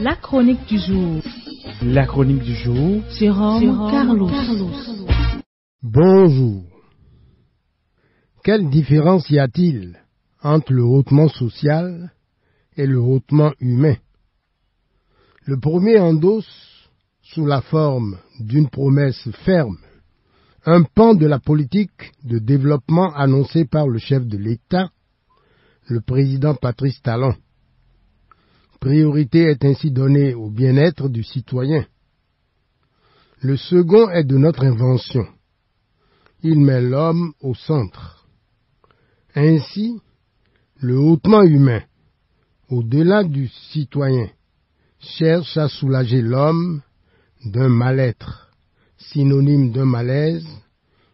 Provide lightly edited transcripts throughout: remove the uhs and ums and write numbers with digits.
La chronique du jour. La chronique du jour. Jérôme Carlos. Bonjour. Quelle différence y a-t-il entre le hautement social et le hautement humain? Le premier endosse, sous la forme d'une promesse ferme, un pan de la politique de développement annoncée par le chef de l'État, le président Patrice Talon. Priorité est ainsi donnée au bien-être du citoyen. Le second est de notre invention. Il met l'homme au centre. Ainsi, le hautement humain, au-delà du citoyen, cherche à soulager l'homme d'un mal-être, synonyme d'un malaise,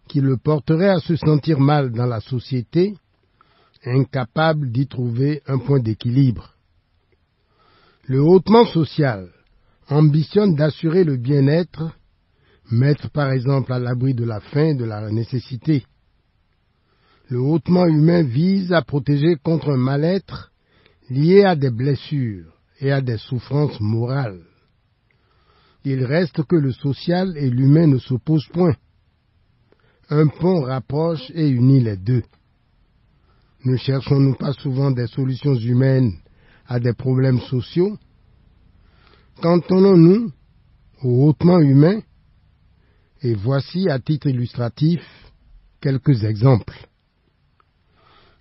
qui le porterait à se sentir mal dans la société, incapable d'y trouver un point d'équilibre. Le hautement social ambitionne d'assurer le bien-être, mettre par exemple à l'abri de la faim et de la nécessité. Le hautement humain vise à protéger contre un mal-être lié à des blessures et à des souffrances morales. Il reste que le social et l'humain ne s'opposent point. Un pont rapproche et unit les deux. Ne cherchons-nous pas souvent des solutions humaines à des problèmes sociaux? Cantonnons-nous au hautement humain? Et voici, à titre illustratif, quelques exemples.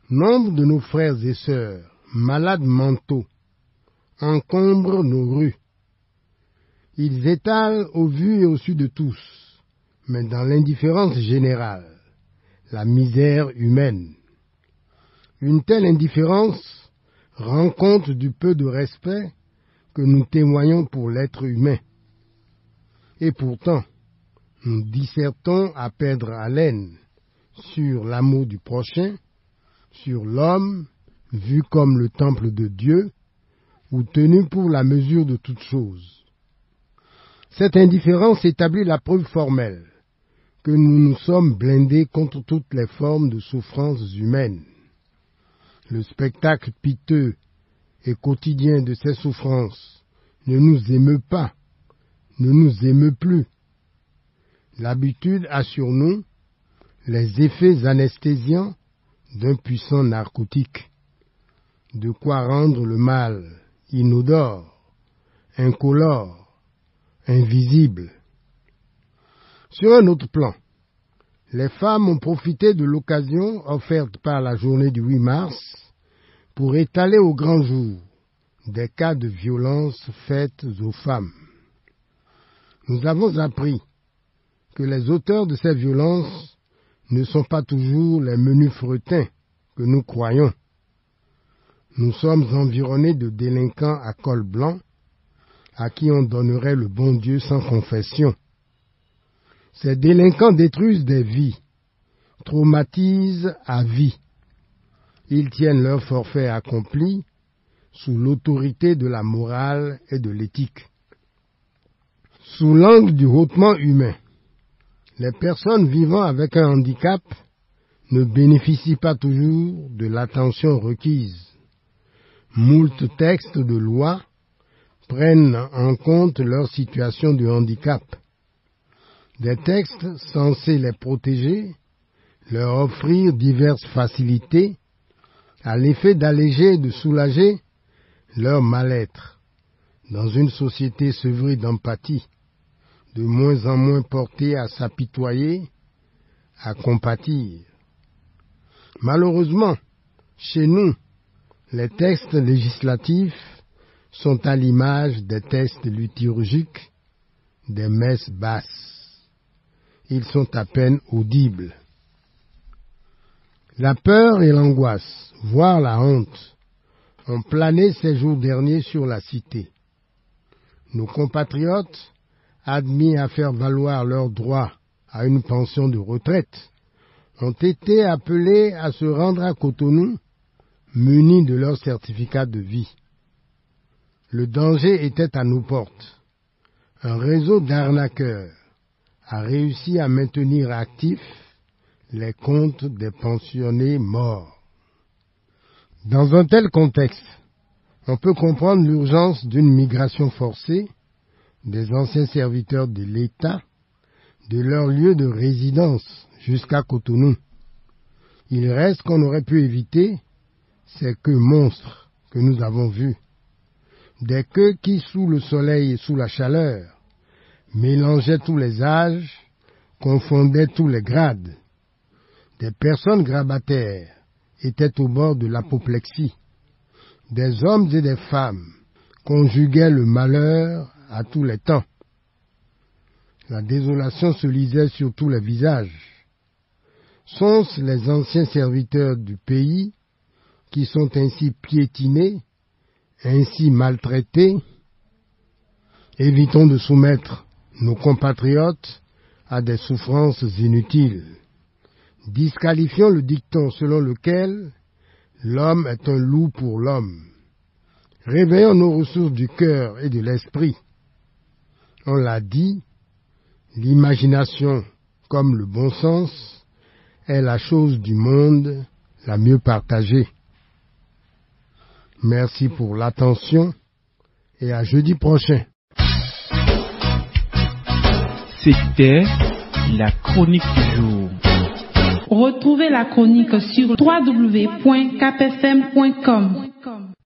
Nombre de nos frères et sœurs, malades mentaux, encombrent nos rues. Ils étalent au vu et au su de tous, mais dans l'indifférence générale, la misère humaine. Une telle indifférence rend compte du peu de respect que nous témoignons pour l'être humain. Et pourtant, nous dissertons à perdre haleine sur l'amour du prochain, sur l'homme, vu comme le temple de Dieu, ou tenu pour la mesure de toute chose. Cette indifférence établit la preuve formelle que nous nous sommes blindés contre toutes les formes de souffrances humaines. Le spectacle piteux et quotidien de ces souffrances ne nous émeut pas, ne nous émeut plus. L'habitude a sur nous les effets anesthésiants d'un puissant narcotique, de quoi rendre le mal inodore, incolore, invisible. Sur un autre plan, les femmes ont profité de l'occasion offerte par la journée du 8 mars pour étaler au grand jour des cas de violence faites aux femmes. Nous avons appris que les auteurs de ces violences ne sont pas toujours les menus fretins que nous croyons. Nous sommes environnés de délinquants à col blanc à qui on donnerait le bon Dieu sans confession. Ces délinquants détruisent des vies, traumatisent à vie. Ils tiennent leur forfait accompli sous l'autorité de la morale et de l'éthique. Sous l'angle du hautement humain, les personnes vivant avec un handicap ne bénéficient pas toujours de l'attention requise. Moult textes de loi prennent en compte leur situation de handicap. Des textes censés les protéger, leur offrir diverses facilités, à l'effet d'alléger et de soulager leur mal-être, dans une société sevrée d'empathie, de moins en moins portée à s'apitoyer, à compatir. Malheureusement, chez nous, les textes législatifs sont à l'image des textes liturgiques, des messes basses. Ils sont à peine audibles. La peur et l'angoisse, voire la honte, ont plané ces jours derniers sur la cité. Nos compatriotes, admis à faire valoir leur droit à une pension de retraite, ont été appelés à se rendre à Cotonou, munis de leur certificat de vie. Le danger était à nos portes. Un réseau d'arnaqueurs a réussi à maintenir actifs les comptes des pensionnés morts. Dans un tel contexte, On peut comprendre l'urgence d'une migration forcée des anciens serviteurs de l'État de leur lieu de résidence jusqu'à Cotonou. Il reste qu'on aurait pu éviter ces queues monstres que nous avons vues. Des queues qui, sous le soleil et sous la chaleur, mélangeaient tous les âges, confondaient tous les grades. Des personnes grabataires étaient au bord de l'apoplexie. Des hommes et des femmes conjuguaient le malheur à tous les temps. La désolation se lisait sur tous les visages. Sont-ce les anciens serviteurs du pays qui sont ainsi piétinés, ainsi maltraités? Évitons de soumettre nos compatriotes à des souffrances inutiles. Disqualifions le dicton selon lequel l'homme est un loup pour l'homme. Réveillons nos ressources du cœur et de l'esprit. On l'a dit, l'imagination, comme le bon sens, est la chose du monde la mieux partagée. Merci pour l'attention et à jeudi prochain. C'était la chronique du jour. Retrouvez la chronique sur www.capfm.com.